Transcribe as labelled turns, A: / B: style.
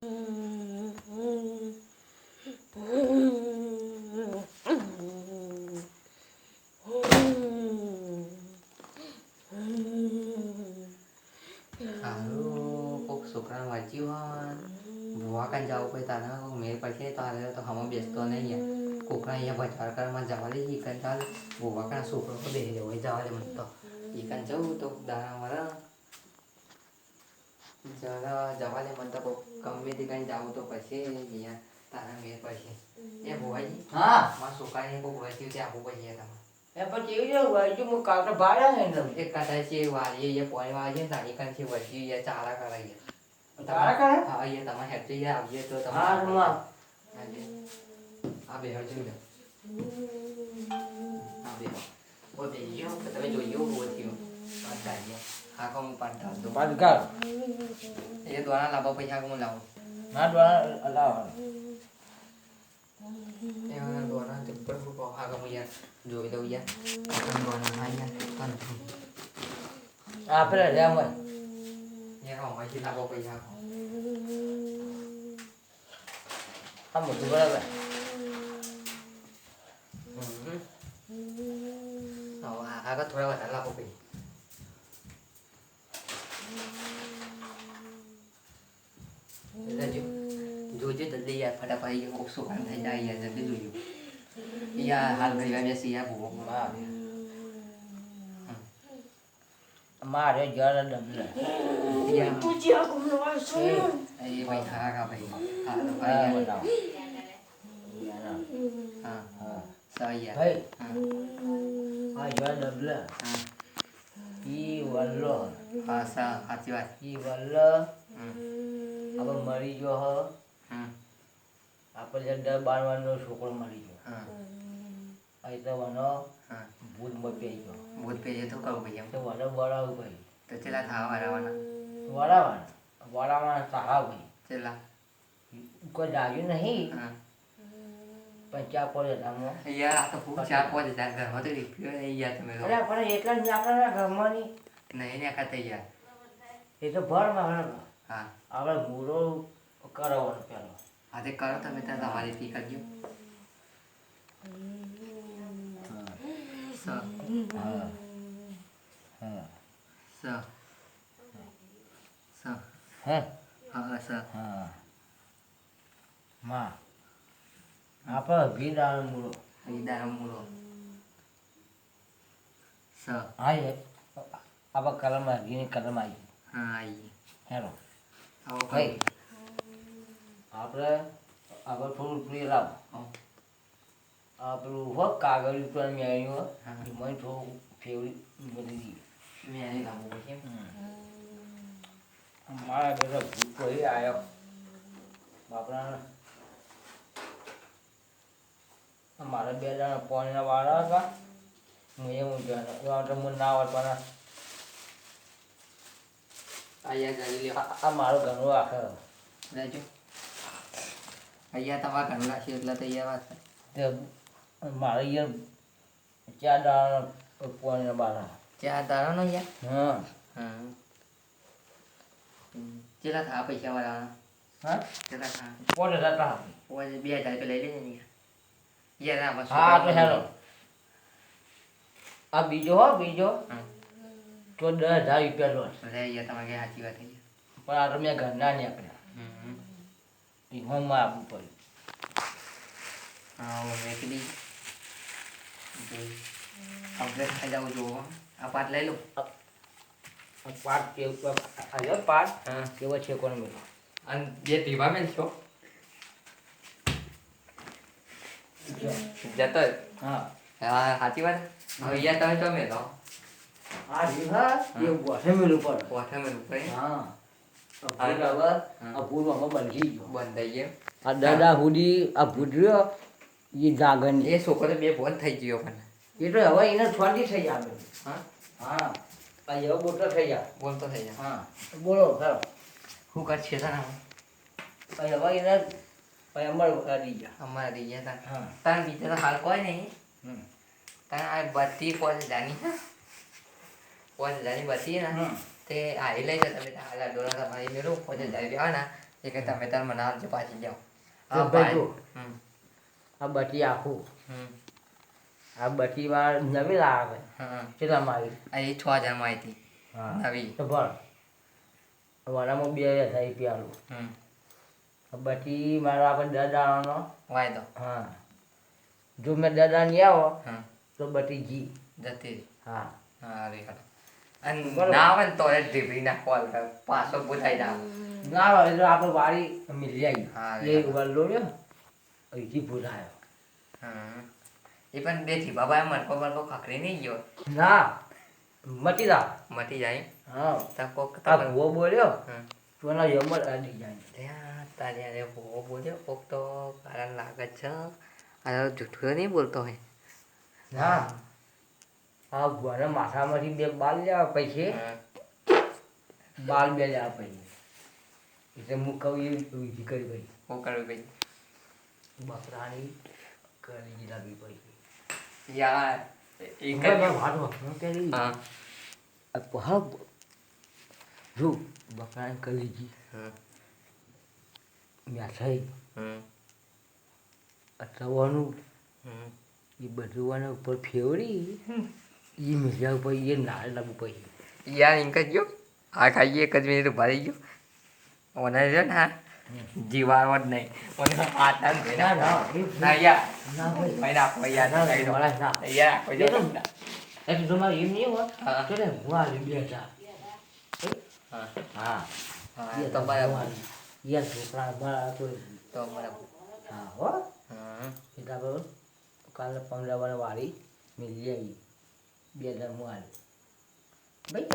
A: કોક છોકરા વાંચ્યું હોય ભૂવા કાન જવું પડે તારે કોઈક મેળ પડશે તારે તો હમણાં બેસતો નહીં યાર કોકના અહીંયા બજારકારમાં જવા દે ઈ કાન ચાલ ભૂવા કાન છોકરો તો બેસી જવો જવા દે મને તો ઈ કાન જવું તો દાણા મારા જવા દે મને તો કોક ગમે તે કાંઈ જવું તો પછી અહીંયા તારા મેળ પડશે એ ભૂવાજી
B: હા
A: મારા છોકરાને કોક વાંચ્યું તે આપવું પડશે તમારે
B: એ પછી એવી જો વાંચ્યું હું કાકા ભાડ્યા હે ને
A: એક કદાચ છે વાળી એ પોણી વાળી છે ને તારી કાન છે વચ્ચે એ ચારા કરાવીએ
B: તારા કરે
A: હા એ તમારે હેપી આવીએ તો તમે
B: હા રૂમા
A: આ બે હજુ ને આ બે ઓ બે યો તમે જોયો બહુ થયો પાટાઈએ આ કોમ પાટા દો
B: પાટકાર
A: એ દ્વારા લાવો પૈસા કોમ લાવો
B: ના દ્વારા અલાવા
A: એ દ્વારા તે પર કો આ કોમ યાર જોઈ દઉં યાર આ દ્વારા આ યાર કન
B: આપણે રેમ હોય
A: એ કો પછી લાવો પૈસા
B: આ બધું બરાબર
A: આગળ થોડા વધારે લાવો પૈસા જોજો જલ્દી યાર ફટાફટ કોક સુકાન થઈ જાય યાર જલ્દી જોજો યાર હાલ ભાઈ બેસી યાર ભૂવો
B: મારે જરા ડબલે
A: યાર
C: પૂછ્યા કોમનો વાસો
A: એ ભાઈ ખા ભાઈ હા તો ભાઈ યાર હા
B: હા
A: સહી યાર
B: ભાઈ
A: હા
B: આ જરા ડબલે
A: હા
B: ઈ વલ્લો
A: હા સાચી વાત
B: ઈ વલ્લો
A: હમ
B: હવે મરી ગયો હ
A: હમ
B: આપણે જે 10-12 નો છોકરો મરી ગયો
A: હા
B: અહીં તો વનો
A: હા
B: ભૂત મપી ગયો
A: ભૂત પેજે તો કહું ભાઈ એમ
B: તો વનો બળાવું ભાઈ
A: તો ચેલા થવા વાળાવાના
B: વડાવાના સાહા ભાઈ
A: ચેલા
B: કોઈ લાગ્યું નહીં
A: હા
B: પણ ચા પડે આમાં
A: યાર આ તો ખૂબ ચાર પાંચ હજાર ઘરમાં તો રીપ્યો નહીં યાર તમે તો
B: અરે પણ એટલા જ નાખવાના ઘરમાંની
A: નહીં ને ખાતે યાર
B: એ તો ભર માં
A: હા
B: આપણે મૂળો કરાવવાનો પેલો
A: આજે કરો તમે ત્યાં તમારી ફી કરજો સ
B: હા હા
A: સ સ
B: હે
A: હા સ
B: હા માં આપણે ભીડાનો મૂળો
A: વિદાર મૂળો સ
B: હા એ આપણે કલમ ઘીની કલમ આવી
A: હા આઈ
B: હેલો
A: આવો
B: ભાઈ આપણે થોડું પ્રિય લાવો આ પેલું હોત કાગળ ઉપર મેળ્યું હોય
A: હા.
B: એમાં થોડું ફેવરી બધી દીધી
A: મેં આને લાવવું પડશે
B: મારા બધા ભૂત કોઈ આવ્યો બાપરા મારા 2 જણા પાણીના વાળા હતા હું એવું જાણે હું ના આવડવાના
A: અહીંયા ગાડી લે
B: આ મારું ઘણું આખે
A: લેજો અહીંયા તમારે ઘણું રાખશે એટલે તૈયાર વાત
B: તે મારે યાર 4 દાણા પાણીના વાળા
A: ચાર દાડાનો યાર
B: હા
A: હા ચેલા થા પૈસા વાળાના
B: હા
A: ચેલા થા
B: 5000 હતા
A: ઓય 2000 તો લઈ લેજે ને યાર આમાં
B: હા તો હેલો આ બીજો હો બીજો
A: હા
B: તો 10,000 રૂપિયા લો
A: લે યાર તમારે સાચી વાત થઈ
B: પણ આ તો મેં ઘરના નીકળ્યા
A: હમ
B: એમાં માં આપવું પડ્યું
A: હા હું મેકડી કમ્પ્લેટ થઈ જાવ જો આ પાટ લઈ લો
B: પાઠ કેવું આવ્યો પાઠ
A: હા
B: કેવો છે કોને મેળો
A: અને બે ટીવા મેલ છો જતો
B: હા
A: હા સાચી વાત હવે યાર તમે તો મેલો
B: આ રીહા એ બોસે મેળું પડે
A: કોઠે મેલ ઉપર
B: હા આ ભૂત હવે આ ભૂત આમાં બંધી ગયો
A: બંધ થઈ ગયો
B: આ દાદા હુડી આ ભૂત રહ્યો એ જાગન
A: એ છોકરો બે બંધ થઈ ગયો પણ
B: એ તો હવે એને છોડી થઈ જાય
A: હા
B: હા આ એવો બોટો થઈ જાય
A: બોલતો થઈ જાય
B: હા બોલો ખરો
A: શું કર છે તારા
B: પછી હવે એને પછી અમારે કાઢી ગયા
A: અમારા રહી ગયા તા
B: હા
A: તાર બીજા તો હાલ કોઈ નહીં
B: હમ
A: તાર આ બત્તી 5000 ની 5000 ની બત્તી ને
B: હમ
A: તે આ લઈ જતા બેટા હાલ ડોલા તમારી મેળો 5000 રૂપિયા ના એ કે તમે તાર મને આવજો પાછી જાઓ
B: તો ભાઈ જો
A: હમ
B: આ બટી આખું
A: હમ
B: આ બટી વાર નવી લાવે
A: હમ
B: કેટલા મારી
A: આ એ 6000 માં આવી હતી
B: હા
A: નવી
B: તો ભણ મારામાં 2000 રૂપિયાનું
A: હમ
B: આ બટી મારો આપણે દાદાનો
A: વાયદો
B: હા જો મેં દાદા નહીં આવો
A: હા
B: તો બટી જી
A: જતી રહી
B: હા
A: હા રે હાલો અને
B: બરોબર.
A: ના આવે ને તો એ ઢીબરીના કોલ કર પાછો બોલાઈ ના આવે.
B: ના આવે એટલે આપણે વારી મિલી
A: હા,
B: આવી એ વલ્લો રહ્યો અહીંથી ભૂલાયો
A: હમ એ પણ બે થી બાબા મરકો મરકો ખખરી નહીં ગયો
B: ના મટી જા
A: મટી જાય
B: હા
A: તા કોક
B: આ ભૂવો બોલ્યો
A: હમ
B: તો એના યમ જ અડી જાય
A: ત્યાં તારે અરે બહુ બોલ્યો કોક તો કારણ લાગે છે આ જૂઠું નહીં બોલતો હોય
B: ના આ ભૂવાના માથામાંથી બે બાલ લેવા પૈસે
A: હમ.
B: બાલ બે લેવા પૈસે એટલે હું કહું એ વિધિ કરી ભાઈ
A: શું કરવું ભાઈ
B: બકરાની કરી લાગી પૈસે
A: યાર એક જ હા
B: હા જો બકરાને કલીજી
A: હમ
B: મ્યાથાઈ
A: હમ
B: અટવાનું
A: હમ
B: એ બધું આના ઉપર ફેવરી એ મિલ્યા ઉપર એ નાળ લાગુ પછી
A: યાર ઇંક જ ગયો આ ખાઈએ એક જ મિનિટ ઉભા રહી ગયો ઓને છે ને હા જીવાડો જ નહીં ઓને આટા જ
B: ના ના
A: ના યાર
B: ના ભાઈ
A: ભાઈ નાખો યાર
B: ના
A: કહી દો
B: ના ના
A: યાર આખો જો
B: એક તમારે એમ નહીં હોય
A: હા.
B: તો ને હું આ બે હતા
A: હા
B: હા
A: હા તો બરાબર
B: યાર છોકરા મારા તો
A: તો બરાબર
B: હા હો
A: હમ
B: એટલે આપણે કાલે 15 વાળી મિલી આવી 2 હજાર હું આવી ભાઈ